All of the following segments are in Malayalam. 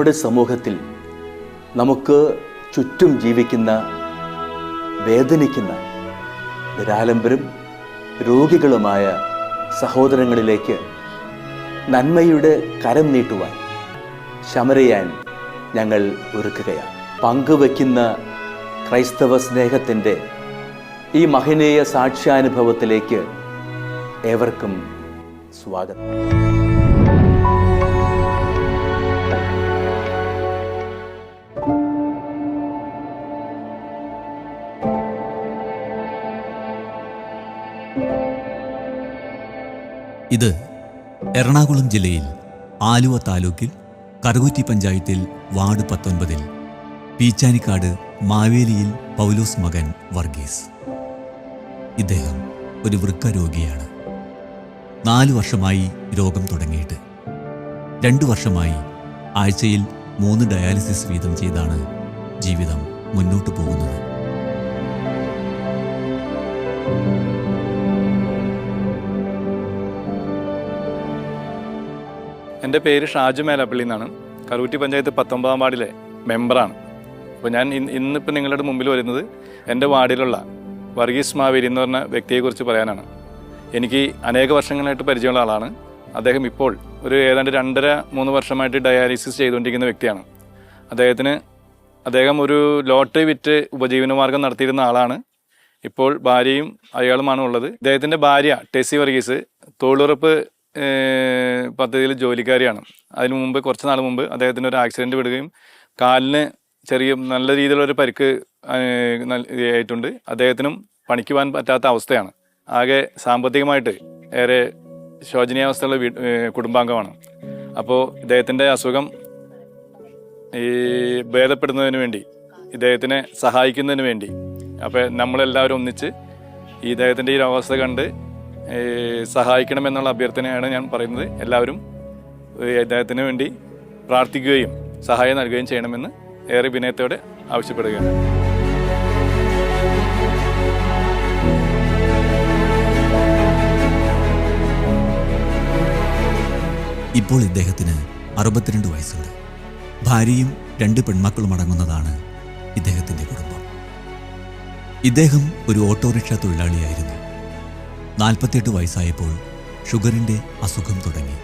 നമ്മുടെ സമൂഹത്തിൽ നമുക്ക് ചുറ്റും ജീവിക്കുന്ന, വേദനിക്കുന്ന, നിരാലംബരും രോഗികളുമായ സഹോദരങ്ങളിലേക്ക് നന്മയുടെ കരം നീട്ടുവാൻ, ശമരയാൻ ഞങ്ങൾ ഒരുക്കുകയാണ്. പങ്കുവയ്ക്കുന്ന ക്രൈസ്തവ സ്നേഹത്തിൻ്റെ ഈ മഹനീയ സാക്ഷ്യാനുഭവത്തിലേക്ക് ഏവർക്കും സ്വാഗതം. ഇത് എറണാകുളം ജില്ലയിൽ ആലുവ താലൂക്കിൽ കറുകുറ്റി പഞ്ചായത്തിൽ വാർഡ് 19 പീച്ചാനിക്കാട് മാവേലിയിൽ പൗലോസ് മകൻ വർഗീസ്. ഇദ്ദേഹം ഒരു വൃക്ക രോഗിയാണ്. 4 വർഷമായി രോഗം തുടങ്ങിയിട്ട്. 2 വർഷമായി ആഴ്ചയിൽ 3 ഡയാലിസിസ് വീതം ചെയ്താണ് ജീവിതം മുന്നോട്ടു പോകുന്നത്. എൻ്റെ പേര് ഷാജു മേലാപ്പള്ളി എന്നാണ്. കറുകുറ്റി പഞ്ചായത്ത് 19 വാർഡിലെ മെമ്പറാണ്. അപ്പോൾ ഞാൻ ഇന്നിപ്പോൾ നിങ്ങളുടെ മുമ്പിൽ വരുന്നത് എൻ്റെ വാർഡിലുള്ള വർഗീസ് മാവേലി എന്ന് പറഞ്ഞ വ്യക്തിയെക്കുറിച്ച് പറയാനാണ്. എനിക്ക് അനേക വർഷങ്ങളായിട്ട് പരിചയമുള്ള ആളാണ്. അദ്ദേഹം ഇപ്പോൾ ഒരു ഏതാണ്ട് 2.5-3 വർഷമായിട്ട് ഡയാലിസിസ് ചെയ്തുകൊണ്ടിരിക്കുന്ന വ്യക്തിയാണ്. അദ്ദേഹം ഒരു ലോട്ടറി വിറ്റ് ഉപജീവനമാർഗം നടത്തിയിരുന്ന ആളാണ്. ഇപ്പോൾ ഭാര്യയും അയാളുമാണ് ഉള്ളത്. ഇദ്ദേഹത്തിൻ്റെ ഭാര്യ ടെസി വർഗീസ് തൊഴിലുറപ്പ് പദ്ധതിയിൽ ജോലിക്കാരിയാണ്. അതിനു മുമ്പ് കുറച്ച് നാൾ മുമ്പ് അദ്ദേഹത്തിന് ഒരു ആക്സിഡൻറ്റ് വിടുകയും കാലിന് നല്ല രീതിയിലുള്ളൊരു പരിക്ക് ആയിട്ടുണ്ട്. അദ്ദേഹത്തിനും പണിക്ക് പോകാൻ പറ്റാത്ത അവസ്ഥയാണ്. ആകെ സാമ്പത്തികമായിട്ട് ഏറെ ശോചനീയാവസ്ഥയുള്ള കുടുംബാംഗമാണ്. അപ്പോൾ ഇദ്ദേഹത്തിൻ്റെ അസുഖം ഭേദപ്പെടുന്നതിന് വേണ്ടി, ഇദ്ദേഹത്തിനെ സഹായിക്കുന്നതിന് വേണ്ടി അപ്പോൾ നമ്മളെല്ലാവരും ഒന്നിച്ച് ഇദ്ദേഹത്തിൻ്റെ ഈ അവസ്ഥ കണ്ട് സഹായിക്കണമെന്നുള്ള അഭ്യർത്ഥനയാണ് ഞാൻ പറയുന്നത്. എല്ലാവരും ഇദ്ദേഹത്തിന് വേണ്ടി പ്രാർത്ഥിക്കുകയും സഹായം നൽകുകയും ചെയ്യണമെന്ന് ഏറെ വിനയത്തോടെ ആവശ്യപ്പെടുകയാണ്. ഇപ്പോൾ ഇദ്ദേഹത്തിന് 62 വയസ്സുണ്ട്. ഭാര്യയും 2 പെൺമക്കളും അടങ്ങുന്നതാണ് ഇദ്ദേഹത്തിൻ്റെ കുടുംബം. ഇദ്ദേഹം ഒരു ഓട്ടോറിക്ഷ തൊഴിലാളിയായിരുന്നു. 48 വയസ്സായപ്പോൾ ഷുഗറിൻ്റെ അസുഖം തുടങ്ങി.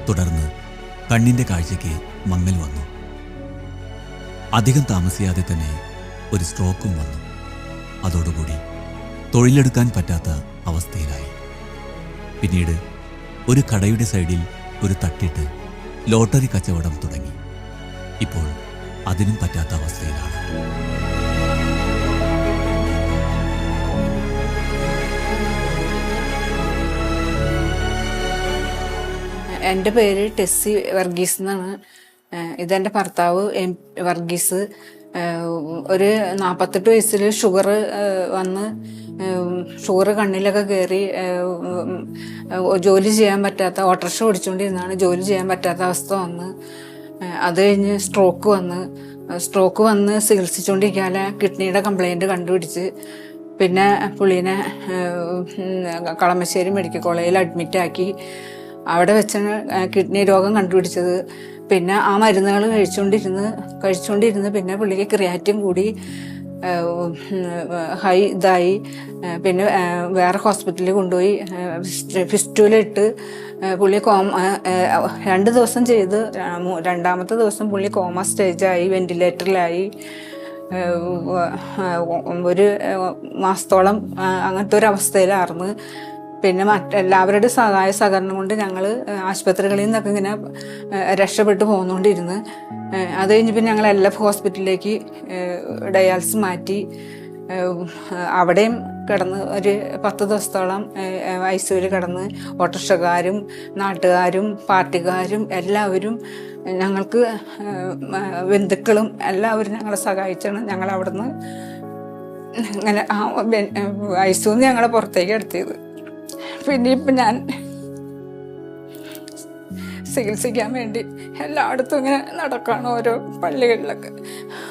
തുടർന്ന് കണ്ണിൻ്റെ കാഴ്ചയ്ക്ക് മങ്ങൽ വന്നു. അധികം താമസിയാതെ തന്നെ ഒരു സ്ട്രോക്കും വന്നു. അതോടുകൂടി തൊഴിലെടുക്കാൻ പറ്റാത്ത അവസ്ഥയിലായി. പിന്നീട് ഒരു കടയുടെ സൈഡിൽ ഒരു തട്ടിട്ട് ലോട്ടറി കച്ചവടം തുടങ്ങി. ഇപ്പോൾ അതിനും പറ്റാത്ത അവസ്ഥയിലാണ്. എൻ്റെ പേര് ടെസ്സി വർഗീസ് എന്നാണ്. ഇതെൻ്റെ ഭർത്താവ് വർഗീസ്. ഒരു 48 വയസ്സിൽ ഷുഗർ വന്ന് ഷുഗർ കണ്ണിലൊക്കെ കയറി ജോലി ചെയ്യാൻ പറ്റാത്ത, ഓട്ടോറിക്ഷ ഓടിച്ചുകൊണ്ടിരുന്നാണ്, ജോലി ചെയ്യാൻ പറ്റാത്ത അവസ്ഥ വന്ന്. അത് കഴിഞ്ഞ് സ്ട്രോക്ക് വന്ന് ചികിത്സിച്ചുകൊണ്ടിരിക്കാതെ കിഡ്നിയുടെ കംപ്ലൈൻറ്റ് കണ്ടുപിടിച്ച് പിന്നെ പുള്ളീനെ കളമശ്ശേരി മെഡിക്കൽ കോളേജിൽ അഡ്മിറ്റാക്കി. അവിടെ വെച്ചാണ് കിഡ്നി രോഗം കണ്ടുപിടിച്ചത്. പിന്നെ ആ മരുന്നുകൾ കഴിച്ചുകൊണ്ടിരുന്ന് പിന്നെ പുള്ളിക്ക് ക്രിയാറ്റിൻ കൂടി ഹൈ ഇതായി. പിന്നെ വേറെ ഹോസ്പിറ്റലിൽ കൊണ്ടുപോയി ഫിസ്റ്റൂലിട്ട് പുള്ളി 2 ദിവസം ചെയ്ത് 2ാമത്തെ ദിവസം പുള്ളി കോമ സ്റ്റേജായി, വെന്റിലേറ്ററിലായി. 1 മാസത്തോളം അങ്ങനത്തെ ഒരു അവസ്ഥയിലായിരുന്നു. പിന്നെ മറ്റെല്ലാവരുടെ സഹകരണം കൊണ്ട് ഞങ്ങൾ ആശുപത്രികളിൽ നിന്നൊക്കെ ഇങ്ങനെ രക്ഷപ്പെട്ടു പോന്നുകൊണ്ടിരുന്നു. അത് കഴിഞ്ഞ് പിന്നെ ഞങ്ങൾ LF ഹോസ്പിറ്റലിലേക്ക് ഡയാലിസിസ് മാറ്റി. അവിടെയും കിടന്ന് ഒരു 10 ദിവസത്തോളം ICUവിൽ കിടന്ന് ഓട്ടോറിക്ഷക്കാരും നാട്ടുകാരും പാർട്ടിക്കാരും എല്ലാവരും ഞങ്ങൾക്ക്, ബന്ധുക്കളും എല്ലാവരും ഞങ്ങളെ സഹായിച്ചാണ് ഞങ്ങൾ അവിടുന്ന് ഇങ്ങനെ ICUന്ന് ഞങ്ങളെ പുറത്തേക്ക് എടുത്തത്. പിന്നെ ഇപ്പം ഞാൻ ചികിത്സിക്കാൻ വേണ്ടി എല്ലായിടത്തും ഇങ്ങനെ നടക്കുകയാണ്, ഓരോ പള്ളികളിലൊക്കെ.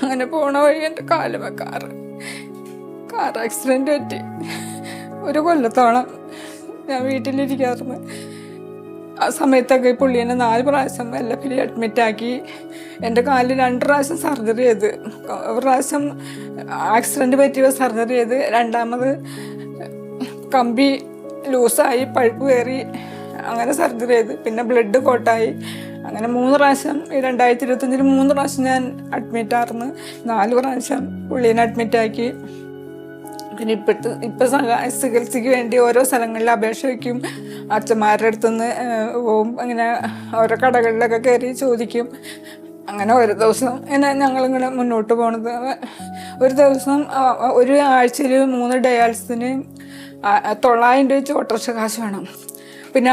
അങ്ങനെ പോണ വഴി എൻ്റെ കാലുമ കാർ ആക്സിഡൻറ്റ് പറ്റി 1 കൊല്ലത്തോളം ഞാൻ വീട്ടിലിരിക്കാറുണ്ട്. ആ സമയത്തൊക്കെ ഈ പുള്ളീനെ 4 പ്രാവശ്യം LFൽ അഡ്മിറ്റാക്കി. എൻ്റെ കാലിൽ 2 പ്രാവശ്യം സർജറി ചെയ്ത്. ഒരു പ്രാവശ്യം ആക്സിഡൻറ്റ് പറ്റിയ സർജറി ചെയ്ത്, രണ്ടാമത് കമ്പി ലൂസായി പഴുപ്പ് കയറി അങ്ങനെ സർജറി ചെയ്ത്, പിന്നെ ബ്ലഡ് കോട്ടായി. അങ്ങനെ 3 പ്രാവശ്യം ഈ 2025 3 പ്രാവശ്യം ഞാൻ അഡ്മിറ്റായിരുന്നു. 4 പ്രാവശ്യം പുള്ളീനെ അഡ്മിറ്റാക്കി. പിന്നെ ഇപ്പം ചികിത്സയ്ക്ക് വേണ്ടി ഓരോ സ്ഥലങ്ങളിൽ അപേക്ഷ വയ്ക്കും. അച്ഛന്മാരുടെ അടുത്തുനിന്ന് പോവും. അങ്ങനെ ഓരോ കടകളിലൊക്കെ കയറി ചോദിക്കും. അങ്ങനെ ഒരു ദിവസം ഇങ്ങനെ ഞങ്ങളിങ്ങനെ മുന്നോട്ട് പോണത്. ഒരു ദിവസം ഒരു ആഴ്ചയിൽ 3 ഡയാലിസിന് 900 രൂപ ഓട്ടോറിക്ഷ കാശ് വേണം. പിന്നെ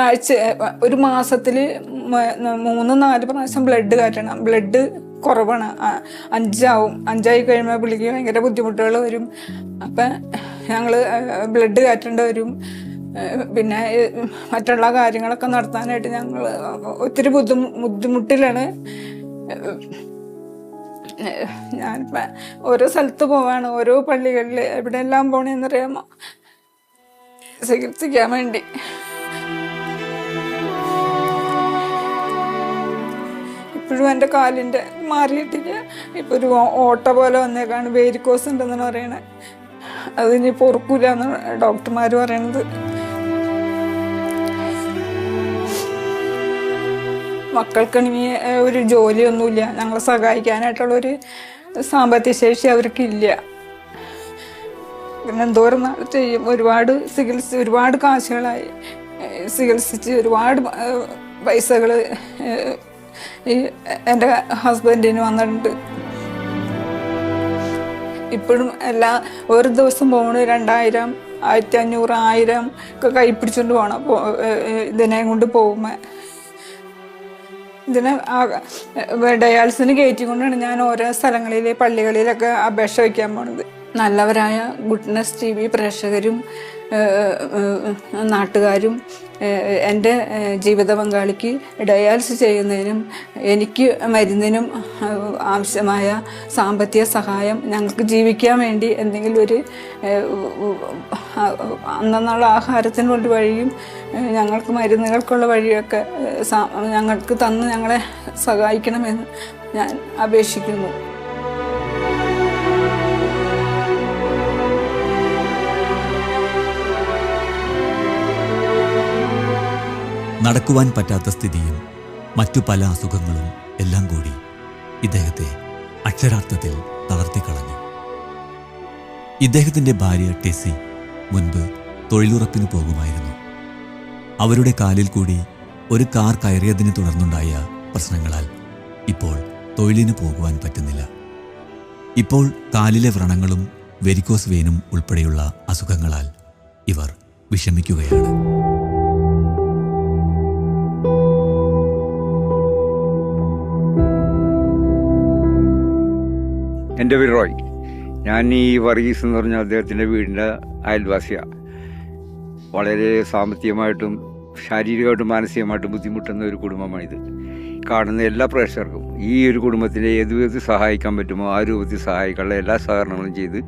ഒരു മാസത്തിൽ 3-4 പ്രാവശ്യം ബ്ലഡ് കയറ്റണം. ബ്ലഡ് കുറവാണ്, 5 ആവും. 5 ആയി കഴിയുമ്പോൾ പുള്ളിക്ക് ഭയങ്കര ബുദ്ധിമുട്ടുകൾ വരും. അപ്പം ഞങ്ങൾ ബ്ലഡ് കയറ്റേണ്ടി വരും. പിന്നെ മറ്റുള്ള കാര്യങ്ങളൊക്കെ നടത്താനായിട്ട് ഞങ്ങൾ ഒത്തിരി ബുദ്ധിമുട്ടിലാണ്. ഞാനിപ്പോൾ ഓരോ സ്ഥലത്ത് പോവാണ്, ഓരോ പള്ളികളിൽ എവിടെയെല്ലാം പോകണമെന്നറിയാമോ, ചികിത്സിക്കാൻ വേണ്ടി. ഇപ്പോഴും എൻ്റെ കാലിൻ്റെ മാറിയിട്ടില്ല. ഇപ്പോൾ ഒരു ഓട്ട പോലെ വന്നേക്കാണ്. വേരിക്കോസ് ഉണ്ടെന്നാണ് പറയണത്. അതിനി പൊറുക്കൂല എന്നാണ് ഡോക്ടർമാർ പറയണത്. മക്കൾക്കാണെങ്കിൽ ഒരു ജോലിയൊന്നുമില്ല. ഞങ്ങളെ സഹായിക്കാനായിട്ടുള്ളൊരു സാമ്പത്തിക ശേഷി അവർക്കില്ല. പിന്നെ എന്തോരം നാൾ ചെയ്യും. ഒരുപാട് കാശുകളായി ചികിത്സിച്ച് ഒരുപാട് പൈസകൾ ഈ എൻ്റെ ഹസ്ബൻഡിന് വന്നിട്ടുണ്ട്. ഇപ്പോഴും ഒരു ദിവസം പോകണം 2000, 1500, 1000 ഒക്കെ കൈ പിടിച്ചുകൊണ്ട് പോകണം. ഇതിനെ കൊണ്ട് പോകുമ്പോൾ ഇതിനെ ഡയാലിസിന് കയറ്റിക്കൊണ്ടാണ് ഞാൻ ഓരോ സ്ഥലങ്ങളിൽ പള്ളികളിലൊക്കെ അപേക്ഷ വയ്ക്കാൻ പോണത്. നല്ലവരായ ഗുഡ്നസ് TV പ്രേക്ഷകരും നാട്ടുകാരും എൻ്റെ ജീവിത പങ്കാളിക്ക് ഡയാലിസിസ് ചെയ്യുന്നതിനും എനിക്ക് മരുന്നിനും ആവശ്യമായ സാമ്പത്തിക സഹായം, ഞങ്ങൾക്ക് ജീവിക്കാൻ വേണ്ടി എന്തെങ്കിലും ഒരു അന്നുള്ള ആഹാരത്തിനുള്ള വഴിയും ഞങ്ങൾക്ക് മരുന്നുകൾക്കുള്ള വഴിയൊക്കെ ഞങ്ങൾക്ക് തന്ന് ഞങ്ങളെ സഹായിക്കണമെന്ന് ഞാൻ അപേക്ഷിക്കുന്നു. നടക്കുവാൻ പറ്റാത്ത സ്ഥിതിയും മറ്റു പല അസുഖങ്ങളും എല്ലാം കൂടി ഇദ്ദേഹത്തെ അക്ഷരാർത്ഥത്തിൽ തളർത്തിക്കളഞ്ഞു. ഇദ്ദേഹത്തിൻ്റെ ഭാര്യ ടെസി മുൻപ് തൊഴിലുറപ്പിന് പോകുമായിരുന്നു. അവരുടെ കാലിൽ കൂടി ഒരു കാർ കയറിയതിനെ തുടർന്നുണ്ടായ പ്രശ്നങ്ങളാൽ ഇപ്പോൾ തൊഴിലിന് പോകുവാൻ പറ്റുന്നില്ല. ഇപ്പോൾ കാലിലെ വ്രണങ്ങളും വെരിക്കോസ് വെയിനും ഉൾപ്പെടെയുള്ള അസുഖങ്ങളാൽ ഇവർ വിഷമിക്കുകയാണ്. എൻ്റെ പേര് റോയ്. ഞാൻ ഈ വർഗീസ് എന്ന് പറഞ്ഞ അദ്ദേഹത്തിൻ്റെ വീടിൻ്റെ അയൽവാസിയാണ്. വളരെ സാമ്പത്തികമായിട്ടും ശാരീരികമായിട്ടും മാനസികമായിട്ടും ബുദ്ധിമുട്ടുന്ന ഒരു കുടുംബമാണിത്. കാണുന്ന എല്ലാ പ്രേക്ഷകർക്കും ഈ ഒരു കുടുംബത്തിനെ ഏത് വിധത്തിൽ സഹായിക്കാൻ പറ്റുമോ ആ രൂപത്തിൽ സഹായിക്കാനുള്ള എല്ലാ സഹകരണങ്ങളും ചെയ്ത്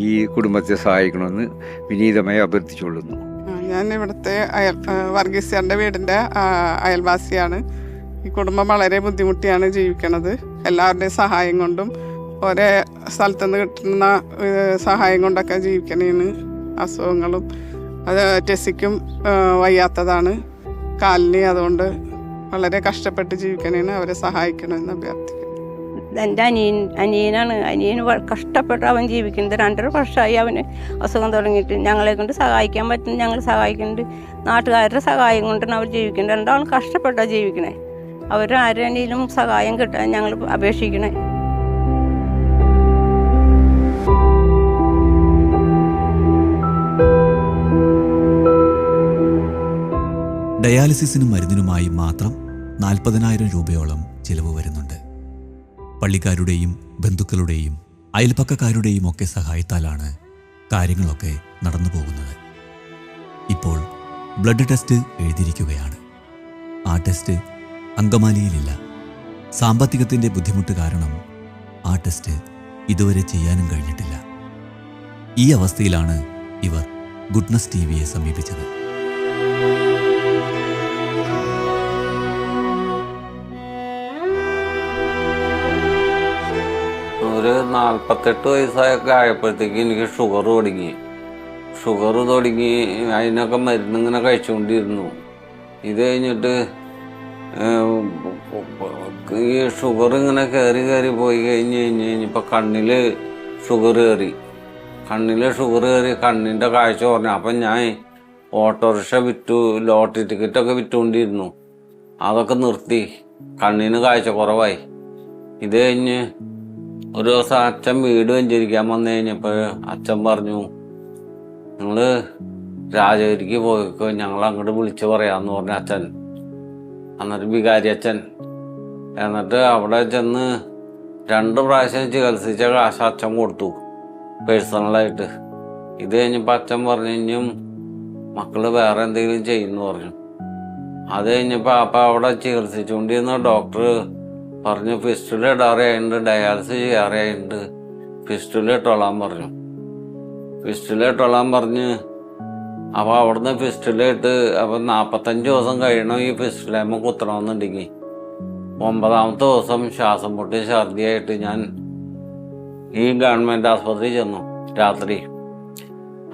ഈ കുടുംബത്തെ സഹായിക്കണമെന്ന് വിനീതമായി അഭ്യർത്ഥിച്ചുകൊള്ളുന്നു. ഞാൻ ഇവിടുത്തെ വർഗീസിൻ്റെ വീടിൻ്റെ അയൽവാസിയാണ്. ഈ കുടുംബം വളരെ ബുദ്ധിമുട്ടിയാണ് ജീവിക്കുന്നത്. എല്ലാവരുടെയും സഹായം കൊണ്ടും ഒരേ സ്ഥലത്തുനിന്ന് കിട്ടുന്ന സഹായം കൊണ്ടൊക്കെ ജീവിക്കണേന്. അസുഖങ്ങളും അത് ടെസിക്കും വയ്യാത്തതാണ് കാലിന്. അതുകൊണ്ട് വളരെ കഷ്ടപ്പെട്ട് ജീവിക്കണേന് അവരെ സഹായിക്കണമെന്ന് അഭ്യർത്ഥിക്കുന്നു. എൻ്റെ അനിയനാണ്. അനിയന് കഷ്ടപ്പെട്ട് അവൻ ജീവിക്കുന്നത്. 2.5 വർഷമായി അവന് അസുഖം തുടങ്ങിയിട്ട്. ഞങ്ങളെ കൊണ്ട് സഹായിക്കാൻ പറ്റും, ഞങ്ങൾ സഹായിക്കുന്നുണ്ട്. നാട്ടുകാരുടെ സഹായം കൊണ്ടാണ് അവർ ജീവിക്കുന്നത്. 2 ആളും കഷ്ടപ്പെട്ടാണ് ജീവിക്കണേ. അവർ ആരെങ്കിലും സഹായം കിട്ടാൻ ഞങ്ങൾ അപേക്ഷിക്കണേ. ഡയാലിസിസിനും മരുന്നിനുമായി മാത്രം 40,000 രൂപയോളം ചിലവ് വരുന്നുണ്ട്. പള്ളിക്കാരുടെയും ബന്ധുക്കളുടെയും അയൽപ്പക്കക്കാരുടെയും ഒക്കെ സഹായത്താലാണ് കാര്യങ്ങളൊക്കെ നടന്നു പോകുന്നത്. ഇപ്പോൾ ബ്ലഡ് ടെസ്റ്റ് എഴുതിയിരിക്കുകയാണ്. ആ ടെസ്റ്റ് അങ്കമാലിയിലില്ല. സാമ്പത്തികത്തിൻ്റെ ബുദ്ധിമുട്ട് കാരണം ആ ടെസ്റ്റ് ഇതുവരെ ചെയ്യാനും കഴിഞ്ഞിട്ടില്ല. ഈ അവസ്ഥയിലാണ് ഇവർ ഗുഡ്നസ് TVയെ സമീപിച്ചത്. ഒരു 48 വയസ്സൊക്കെ ആയപ്പോഴത്തേക്ക് എനിക്ക് ഷുഗർ തുടങ്ങി. അതിനൊക്കെ മരുന്നിങ്ങനെ കഴിച്ചുകൊണ്ടിരുന്നു. ഇത് കഴിഞ്ഞിട്ട് ഈ ഷുഗർ ഇങ്ങനെ കയറി പോയി കഴിഞ്ഞപ്പോൾ കണ്ണിൽ ഷുഗർ കയറി. കണ്ണിൻ്റെ കാഴ്ച കുറഞ്ഞു. അപ്പം ഞാൻ ഓട്ടോറിക്ഷ വിറ്റു, ലോട്ടറി ടിക്കറ്റൊക്കെ വിറ്റുകൊണ്ടിരുന്നു. അതൊക്കെ നിർത്തി. കണ്ണിന് കാഴ്ച കുറവായി. ഇത് കഴിഞ്ഞ് ഒരു ദിവസം അച്ഛൻ വീട് വെഞ്ചരിക്കാൻ വന്നു കഴിഞ്ഞപ്പോൾ അച്ഛൻ പറഞ്ഞു, നിങ്ങൾ രാജഗിരിക്ക് പോയിക്കോ, ഞങ്ങൾ അങ്ങോട്ട് വിളിച്ച് പറയാമെന്ന് പറഞ്ഞ അച്ഛൻ. എന്നിട്ട് വികാരി അച്ഛൻ. എന്നിട്ട് അവിടെ ചെന്ന് 2 പ്രാവശ്യം ചികിത്സിച്ച കാശ് അച്ഛൻ കൊടുത്തു പേഴ്സണലായിട്ട്. ഇത് കഴിഞ്ഞപ്പോൾ അച്ഛൻ പറഞ്ഞു, ഇനിയും മക്കൾ വേറെ എന്തെങ്കിലും ചെയ്യുന്നു പറഞ്ഞു. അത് കഴിഞ്ഞപ്പോൾ അപ്പം അവിടെ ചികിത്സിച്ചുകൊണ്ടിരുന്ന ഡോക്ടർ പറഞ്ഞു, ഫിസ്റ്റുല ഇടാറായിട്ടുണ്ട്, ഡയാലിസിസ് ചെയ്യാറായിട്ടുണ്ട്, ഫിസ്റ്റുല ഇട്ടോളാൻ പറഞ്ഞു. അപ്പോൾ അവിടുന്ന് ഫിസ്റ്റുല ഇട്ട് അപ്പം 45 ദിവസം കഴിയണം ഈ ഫിസ്റ്റുലേമ്മ കുത്തണമെന്നുണ്ടെങ്കിൽ. 9ാമത്തെ ദിവസം ശ്വാസം പൊട്ടി ഛർദിയായിട്ട് ഞാൻ ഈ ഗവൺമെൻറ് ആസ്പത്രിയിൽ ചെന്നു. രാത്രി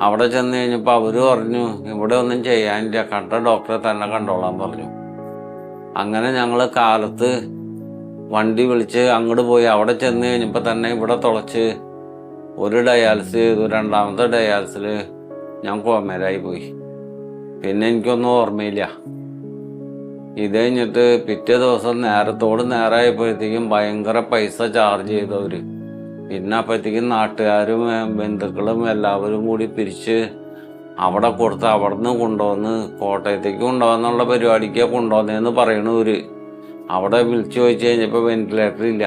അവിടെ ചെന്ന് കഴിഞ്ഞപ്പോൾ അവർ പറഞ്ഞു, ഇവിടെ ഒന്നും ചെയ്യാനില്ല, കണ്ട ഡോക്ടറെ തന്നെ കണ്ടോളാൻ പറഞ്ഞു. അങ്ങനെ ഞങ്ങൾ കാലത്ത് വണ്ടി വിളിച്ച് അങ്ങോട്ട് പോയി. അവിടെ ചെന്ന് കഴിഞ്ഞപ്പോൾ തന്നെ ഇവിടെ തുളച്ച് ഒരു ഡയാലിസിസ് ചെയ്തു. 2ാമത്തെ ഡയാലിസിൽ ഞാൻ കോമയിലായി പോയി. പിന്നെ എനിക്കൊന്നും ഓർമ്മയില്ല. ഇത് കഴിഞ്ഞിട്ട് പിറ്റേ ദിവസം നേരമായപ്പോഴത്തേക്കും ഭയങ്കര പൈസ ചാർജ് ചെയ്തവർ. പിന്നെ അപ്പോഴത്തേക്കും നാട്ടുകാരും ബന്ധുക്കളും എല്ലാവരും കൂടി പിരിച്ച് അവിടെ കൊടുത്ത് അവിടുന്ന് കൊണ്ടുവന്ന് കോട്ടയത്തേക്ക് കൊണ്ടുപോകാന്നുള്ള പരിപാടിക്കാണ് കൊണ്ടുവന്നതെന്ന് പറയണവർ. അവിടെ വിളിച്ചു ചോദിച്ചു കഴിഞ്ഞപ്പോൾ വെന്റിലേറ്റർ ഇല്ല.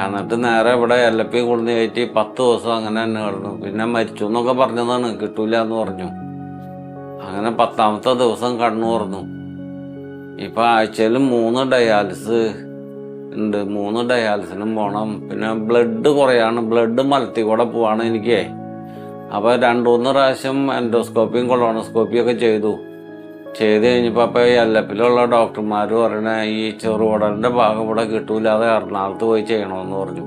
എന്നിട്ട് നേരെ ഇവിടെ LP കൊണ്ടു കയറ്റി 10 ദിവസം അങ്ങനെ തന്നെ കിടന്നു. പിന്നെ മരിച്ചു എന്നൊക്കെ പറഞ്ഞതാണ്, കിട്ടൂല എന്ന് പറഞ്ഞു. അങ്ങനെ 10ാമത്തെ ദിവസം കണ്ണു തുറന്നു. ഇപ്പം ആഴ്ചയിൽ 3 ഡയാലിസിസ് ഉണ്ട്. 3 ഡയാലിസിനും പോകണം. പിന്നെ ബ്ലഡ് കുറയാണ്, ബ്ലഡ് മലത്തി കൂടെ പോവാണ് എനിക്ക്. അപ്പോൾ 2-3 പ്രാവശ്യം എൻഡോസ്കോപ്പിയും കൊളോണോസ്കോപ്പിയൊക്കെ ചെയ്ത് കഴിഞ്ഞപ്പോൾ അപ്പോൾ LPയിലുള്ള ഡോക്ടർമാർ പറയണ ഈ ചെറുകുടലിൻ്റെ ഭാഗം ഇവിടെ കിട്ടൂലാതെ എറണാകുളത്ത് പോയി ചെയ്യണമെന്ന് പറഞ്ഞു.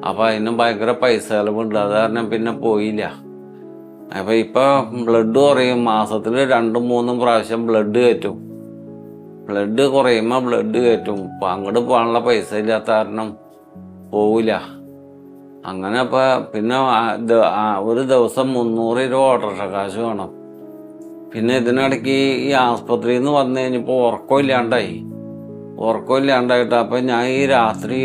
അപ്പോൾ അതിനും ഭയങ്കര പൈസ ചിലവുണ്ട്. അത് കാരണം പിന്നെ പോയില്ല. അപ്പോൾ ഇപ്പോൾ ബ്ലഡ് കുറയും. മാസത്തിൽ 2-3 പ്രാവശ്യം ബ്ലഡ് കയറ്റും. ബ്ലഡ് കുറയുമ്പോൾ ബ്ലഡ് കയറ്റും. ഇപ്പം അങ്ങോട്ട് പോകാനുള്ള പൈസ ഇല്ലാത്ത കാരണം പോവില്ല. അങ്ങനെ അപ്പോൾ പിന്നെ ഒരു ദിവസം 300 രൂപ ഓട്ടോറിക്ഷ കാശ് വേണം. പിന്നെ ഇതിനിടയ്ക്ക് ഈ ആസ്പത്രിയിൽ നിന്ന് വന്നു കഴിഞ്ഞപ്പോൾ ഉറക്കമില്ലാണ്ടായിട്ട് അപ്പം ഞാൻ ഈ രാത്രി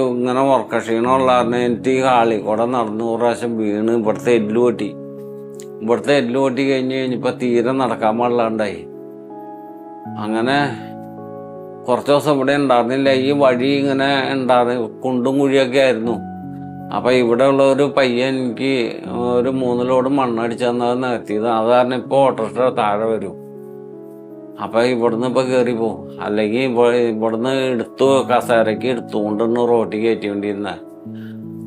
ഇങ്ങനെ ഉറക്കക്ഷീണമുള്ള കാരണം എനിക്ക് ഈ ഹാളിൽ കൂടെ നടന്ന് 1 പ്രാവശ്യം വീണ് ഇവിടുത്തെ എല്ല് പൊട്ടി കഴിഞ്ഞപ്പോൾ തീരെ നടക്കാൻ പാടില്ലാണ്ടായി. അങ്ങനെ കുറച്ച് ദിവസം ഇവിടെ ഉണ്ടായിരുന്നില്ല. ഈ വഴി ഇങ്ങനെ ഉണ്ടായിരുന്നു, കുണ്ടും കുഴിയൊക്കെ ആയിരുന്നു. അപ്പം ഇവിടെ ഉള്ള ഒരു പയ്യൻ എനിക്ക് ഒരു 3 ലോഡ് മണ്ണടിച്ച് തന്നത് നികത്തിയത്. അത് കാരണം ഇപ്പോൾ ഓട്ടോറിക്ഷ താഴെ വരും. അപ്പം ഇവിടുന്ന് ഇപ്പോൾ കയറി പോകും. അല്ലെങ്കിൽ ഇവിടുന്ന് കസേരയ്ക്ക് എടുത്തുകൊണ്ടൊന്ന് റോട്ടിൽ കയറ്റിക്കൊണ്ടിരുന്നത്.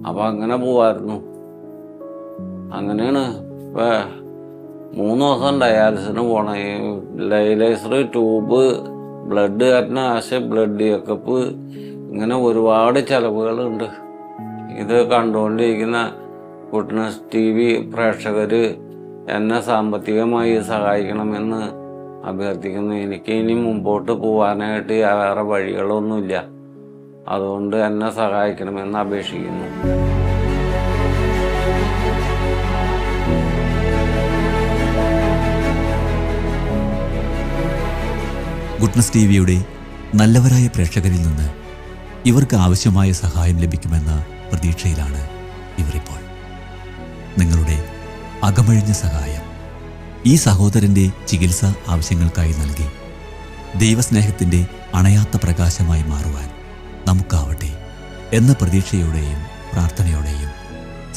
അപ്പം അങ്ങനെ പോവായിരുന്നു. അങ്ങനെയാണ് ഇപ്പം 3 ദിവസം ഡയാലിസിന് പോകണം. ഡയാലിസിസ്, ട്യൂബ്, ബ്ലഡ് കയറ്റുന്ന കാശ്, ബ്ലഡ് ചെക്കപ്പ്, ഇങ്ങനെ ഒരുപാട് ചിലവുകളുണ്ട്. ഇത് കണ്ടുകൊണ്ടിരിക്കുന്ന ഗുഡ്നസ് TV പ്രേക്ഷകർ എന്നെ സാമ്പത്തികമായി സഹായിക്കണമെന്ന് അഭ്യർത്ഥിക്കുന്നു. എനിക്ക് ഇനി മുമ്പോട്ട് പോകാനായിട്ട് വേറെ വഴികളൊന്നുമില്ല. അതുകൊണ്ട് എന്നെ സഹായിക്കണമെന്ന് അപേക്ഷിക്കുന്നു. ഗുഡ്നസ് TVയുടെ നല്ലവരായ പ്രേക്ഷകരിൽ നിന്ന് ഇവർക്ക് ആവശ്യമായ സഹായം ലഭിക്കുമെന്ന പ്രതീക്ഷയിലാണ് ഇവരിപ്പോൾ. നിങ്ങളുടെ അകമഴിഞ്ഞ സഹായം ഈ സഹോദരൻ്റെ ചികിത്സാ ആവശ്യങ്ങൾക്കായി നൽകി ദൈവസ്നേഹത്തിൻ്റെ അണയാത്ത പ്രകാശമായി മാറുവാൻ നമുക്കാവട്ടെ എന്ന പ്രതീക്ഷയോടെയും പ്രാർത്ഥനയോടെയും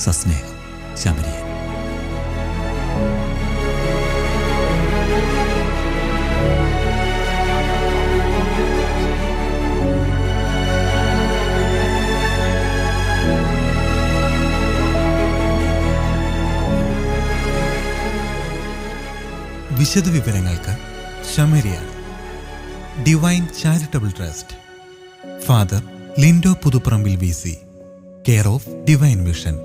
സസ്നേഹം, ശമരിയൻ. വിശദവിവരങ്ങൾക്ക് ശമരിയൻ divine charitable trust, father Lindo Puthuparambil VC, care of divine vision,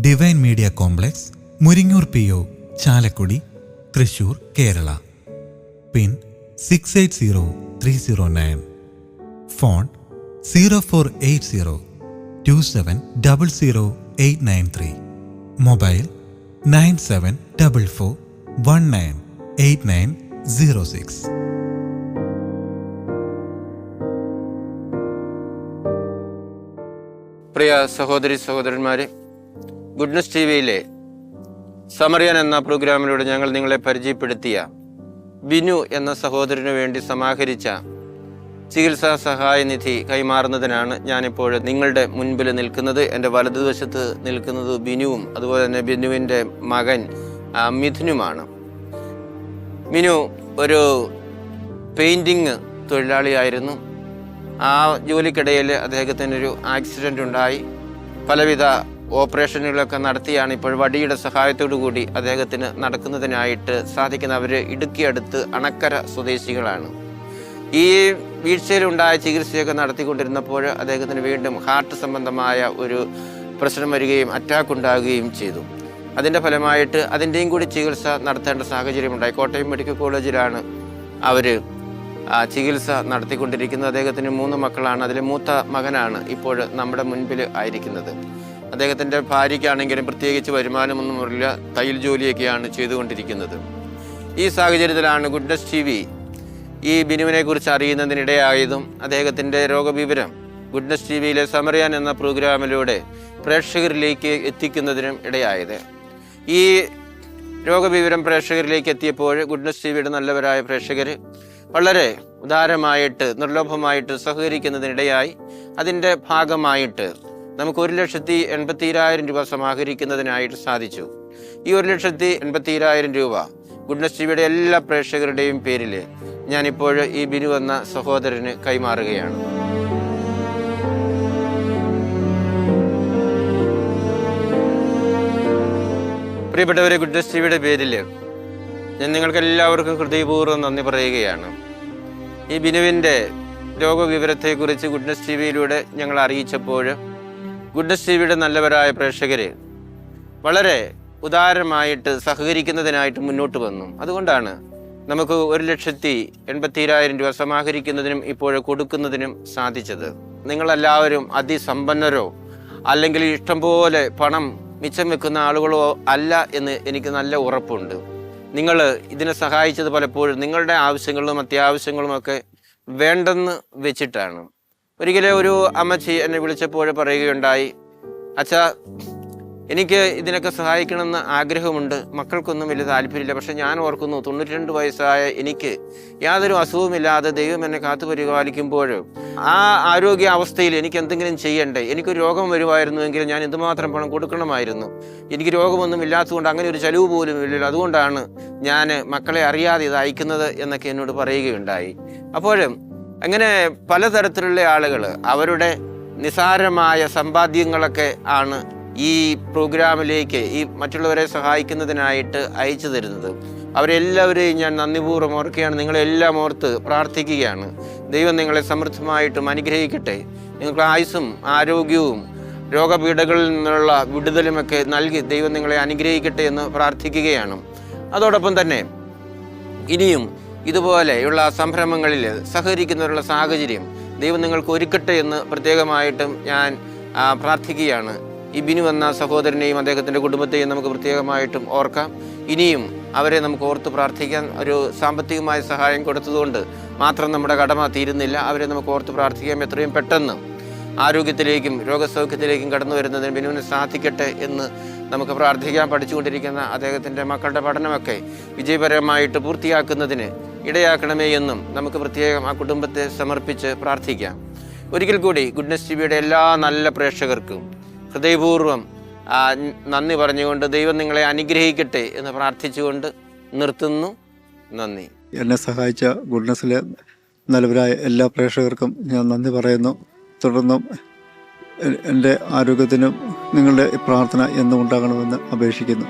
divine media complex, Muringoor PO, Chalakudy, Thrissur, Kerala. Pin 680309. Phone 048027000893. Mobile 9744198906. പ്രിയ സഹോദരി സഹോദരന്മാരെ, ഗുഡ്നസ് TVയിലെ സമറിയൻ എന്ന പ്രോഗ്രാമിലൂടെ ഞങ്ങൾ നിങ്ങളെ പരിചയപ്പെടുത്തിയ ബിനു എന്ന സഹോദരനു വേണ്ടി സമാഹരിച്ച ചികിത്സാ സഹായ നിധി കൈമാറുന്നതിനാണ് ഞാനിപ്പോൾ നിങ്ങളുടെ മുൻപിൽ നിൽക്കുന്നത്. എൻ്റെ വലതുവശത്ത് നിൽക്കുന്നത് ബിനുവും അതുപോലെ തന്നെ ബിനുവിൻ്റെ മകൻ മിഥുനുമാണ്. മിനു ഒരു പെയിൻറ്റിങ് തൊഴിലാളിയായിരുന്നു. ആ ജോലിക്കിടയിൽ അദ്ദേഹത്തിനൊരു ആക്സിഡൻ്റ് ഉണ്ടായി. പലവിധ ഓപ്പറേഷനുകളൊക്കെ നടത്തിയാണ് ഇപ്പോൾ വടിയുടെ സഹായത്തോടു കൂടി അദ്ദേഹത്തിന് നടക്കുന്നതിനായിട്ട് സാധിക്കുന്ന. അവർ ഇടുക്കി അടുത്ത് അണക്കര സ്വദേശികളാണ്. ഈ വീഴ്ചയിലുണ്ടായ ചികിത്സയൊക്കെ നടത്തിക്കൊണ്ടിരുന്നപ്പോൾ അദ്ദേഹത്തിന് വീണ്ടും ഹാർട്ട് സംബന്ധമായ ഒരു പ്രശ്നം വരികയും അറ്റാക്ക് ഉണ്ടാകുകയും ചെയ്തു. അതിൻ്റെ ഫലമായിട്ട് അതിൻ്റെയും കൂടി ചികിത്സ നടത്തേണ്ട സാഹചര്യമുണ്ടായി. കോട്ടയം മെഡിക്കൽ കോളേജിലാണ് അവർ ചികിത്സ നടത്തിക്കൊണ്ടിരിക്കുന്നത്. അദ്ദേഹത്തിന് 3 മക്കളാണ്. അതിൽ മൂത്ത മകനാണ് ഇപ്പോൾ നമ്മുടെ മുൻപിൽ ആയിരിക്കുന്നത്. അദ്ദേഹത്തിൻ്റെ ഭാര്യയ്ക്കാണെങ്കിലും പ്രത്യേകിച്ച് വരുമാനമൊന്നുമില്ല, തയ്യൽ ജോലിയൊക്കെയാണ് ചെയ്തുകൊണ്ടിരിക്കുന്നത്. ഈ സാഹചര്യത്തിലാണ് ഗുഡ്നസ് TV ഈ ബിനുവിനെ കുറിച്ച് അറിയുന്നതിനിടയായതും അദ്ദേഹത്തിൻ്റെ രോഗവിവരം ഗുഡ്നസ് TVയിലെ സമറിയൻ എന്ന പ്രോഗ്രാമിലൂടെ പ്രേക്ഷകരിലേക്ക് എത്തിക്കുന്നതിനും ഇടയായത്. ഈ രോഗവിവരം പ്രേക്ഷകരിലേക്ക് എത്തിയപ്പോൾ ഗുഡ്നസ് TVയുടെ നല്ലവരായ പ്രേക്ഷകർ വളരെ ഉദാരമായിട്ട് നിർലോഭമായിട്ട് സഹകരിക്കുന്നതിനിടയായി. അതിൻ്റെ ഭാഗമായിട്ട് നമുക്ക് 1,80,000 രൂപ സമാഹരിക്കുന്നതിനായിട്ട് സാധിച്ചു. ഈ 1,80,000 രൂപ ഗുഡ്നസ് TVയുടെ എല്ലാ പ്രേക്ഷകരുടെയും പേരിൽ ഞാനിപ്പോൾ ഈ ബിനു എന്ന സഹോദരന് കൈമാറുകയാണ്. പ്രിയപ്പെട്ടവരെ, ഗുഡ്നസ് TVയുടെ പേരിൽ ഞാൻ നിങ്ങൾക്കെല്ലാവർക്കും ഹൃദയപൂർവ്വം നന്ദി പറയുകയാണ്. ഈ ബിനുവിൻ്റെ രോഗവിവരത്തെക്കുറിച്ച് ഗുഡ്നസ് TVയിലൂടെ ഞങ്ങൾ അറിയിച്ചപ്പോൾ ഗുഡ്നസ് TVയുടെ നല്ലവരായ പ്രേക്ഷകർ വളരെ ഉദാരമായിട്ട് സഹകരിക്കുന്നതിനായിട്ട് മുന്നോട്ട് വന്നു. അതുകൊണ്ടാണ് നമുക്ക് 1,80,000 രൂപ സമാഹരിക്കുന്നതിനും ഇപ്പോൾ കൊടുക്കുന്നതിനും സാധിച്ചത്. നിങ്ങളെല്ലാവരും അതിസമ്പന്നരോ അല്ലെങ്കിൽ ഇഷ്ടംപോലെ പണം മിച്ചം വെക്കുന്ന ആളുകളോ അല്ല എന്ന് എനിക്ക് നല്ല ഉറപ്പുണ്ട്. നിങ്ങൾ ഇതിനെ സഹായിച്ചത് പലപ്പോഴും നിങ്ങളുടെ ആവശ്യങ്ങളും അത്യാവശ്യങ്ങളുമൊക്കെ വേണ്ടെന്ന് വെച്ചിട്ടാണ്. ഒരിക്കലും ഒരു അമ്മച്ചി എന്നെ വിളിച്ചപ്പോൾ പറയുകയുണ്ടായി, അച്ഛാ, എനിക്ക് ഇതിനൊക്കെ സഹായിക്കണമെന്ന് ആഗ്രഹമുണ്ട്, മക്കൾക്കൊന്നും വലിയ താല്പര്യമില്ല. പക്ഷെ ഞാൻ ഓർക്കുന്നു, 92 വയസ്സായ എനിക്ക് യാതൊരു അസുഖമില്ലാതെ ദൈവം എന്നെ കാത്തു പരിപാലിക്കുമ്പോൾ ആ ആരോഗ്യ അവസ്ഥയിൽ എനിക്ക് എന്തെങ്കിലും ചെയ്യണ്ടേ? എനിക്കൊരു രോഗം വരുമായിരുന്നുവെങ്കിൽ ഞാൻ എന്തുമാത്രം പണം കൊടുക്കണമായിരുന്നു. എനിക്ക് രോഗമൊന്നും ഇല്ലാത്തതുകൊണ്ട് അങ്ങനെ ഒരു ചെലവ് പോലും ഇല്ലല്ലോ. അതുകൊണ്ടാണ് ഞാൻ മക്കളെ അറിയാതെ ഇത് അയക്കുന്നത് എന്നൊക്കെ എന്നോട് പറയുകയുണ്ടായി. അപ്പോഴും അങ്ങനെ പലതരത്തിലുള്ള ആളുകൾ അവരുടെ നിസാരമായ സമ്പാദ്യങ്ങളൊക്കെ ആണ് ഈ പ്രോഗ്രാമിലേക്ക് ഈ മറ്റുള്ളവരെ സഹായിക്കുന്നതിനായിട്ട് അയച്ചു തരുന്നത്. അവരെല്ലാവരെയും ഞാൻ നന്ദിപൂർവ്വം ഓർക്കുകയാണ്. നിങ്ങളെല്ലാം ഓർത്ത് പ്രാർത്ഥിക്കുകയാണ്. ദൈവം നിങ്ങളെ സമൃദ്ധമായിട്ടും അനുഗ്രഹിക്കട്ടെ. നിങ്ങൾക്ക് ആയുസ്സും ആരോഗ്യവും രോഗപീഠകളിൽ നിന്നുള്ള വിടുതലുമൊക്കെ നൽകി ദൈവം നിങ്ങളെ അനുഗ്രഹിക്കട്ടെ എന്ന് പ്രാർത്ഥിക്കുകയാണ്. അതോടൊപ്പം തന്നെ ഇനിയും ഇതുപോലെയുള്ള സംരംഭങ്ങളിൽ സഹകരിക്കുന്നതിനുള്ള സാഹചര്യം ദൈവം നിങ്ങൾക്ക് ഒരുക്കട്ടെ എന്ന് പ്രത്യേകമായിട്ടും ഞാൻ പ്രാർത്ഥിക്കുകയാണ്. ഈ ബിനു എന്ന സഹോദരനെയും അദ്ദേഹത്തിൻ്റെ കുടുംബത്തെയും നമുക്ക് പ്രത്യേകമായിട്ടും ഓർക്കാം. ഇനിയും അവരെ നമുക്ക് ഓർത്ത് പ്രാർത്ഥിക്കാൻ. ഒരു സാമ്പത്തികമായ സഹായം കൊടുത്തതുകൊണ്ട് മാത്രം നമ്മുടെ കടമ തീരുന്നില്ല. അവരെ നമുക്ക് ഓർത്ത് പ്രാർത്ഥിക്കാം. എത്രയും പെട്ടെന്ന് ആരോഗ്യത്തിലേക്കും രോഗസൗഖ്യത്തിലേക്കും കടന്നു വരുന്നതിന് ബിനുവിന് സാധിക്കട്ടെ എന്ന് നമുക്ക് പ്രാർത്ഥിക്കാം. പഠിച്ചുകൊണ്ടിരിക്കുന്ന അദ്ദേഹത്തിൻ്റെ മക്കളുടെ പഠനമൊക്കെ വിജയപരമായിട്ട് പൂർത്തിയാക്കുന്നതിന് ഇടയാക്കണമേ എന്നും നമുക്ക് പ്രത്യേകം ആ കുടുംബത്തെ സമർപ്പിച്ച് പ്രാർത്ഥിക്കാം. ഒരിക്കൽ കൂടി ഗുഡ്നസ് TVയുടെ എല്ലാ നല്ല പ്രേക്ഷകർക്കും ഹൃദയപൂർവ്വം നന്ദി പറഞ്ഞുകൊണ്ട് ദൈവം നിങ്ങളെ അനുഗ്രഹിക്കട്ടെ എന്ന് പ്രാർത്ഥിച്ചുകൊണ്ട് നിർത്തുന്നു. നന്ദി. എന്നെ സഹായിച്ച ഗുഡ്നസ്സിലെ നല്ലവരായ എല്ലാ പ്രേക്ഷകർക്കും ഞാൻ നന്ദി പറയുന്നു. തുടർന്നും എൻ്റെ ആരോഗ്യത്തിനും നിങ്ങളുടെ പ്രാർത്ഥന എന്നും ഉണ്ടാകണമെന്ന് അപേക്ഷിക്കുന്നു.